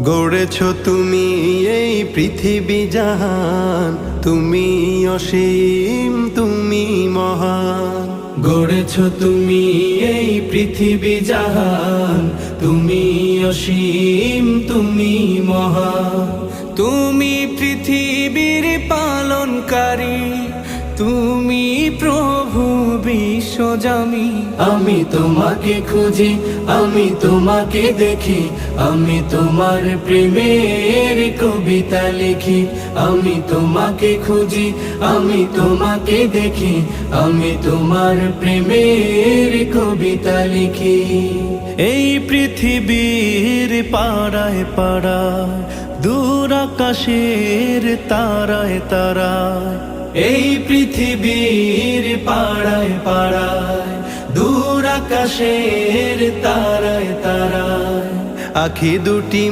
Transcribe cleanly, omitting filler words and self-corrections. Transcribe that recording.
গড়েছ তুমি এই পৃথিবী জাহান, তুমি অসীম তুমি মহান। গড়েছ তুমি এই পৃথিবী জাহান, তুমি অসীম তুমি মহান। তুমি পৃথিবীর পালনকারী, তুমি প্রভু বিশ্বজামি। আমি তোমাকে খুঁজি, আমি তোমাকে দেখি, আমি তোমার প্রেমের কবিতা লিখি। আমি তোমাকে খুঁজি, আমি তোমাকে দেখি, আমি তোমার প্রেমের কবিতা লিখি। এই পৃথিবীর পাড়ায় পাড়ায়, দূর আকাশের তারায় তারায়। এই পৃথিবীর পাড়ায় পাড়ায়, দূর আকাশের তারায় তারায়। আখি দুটি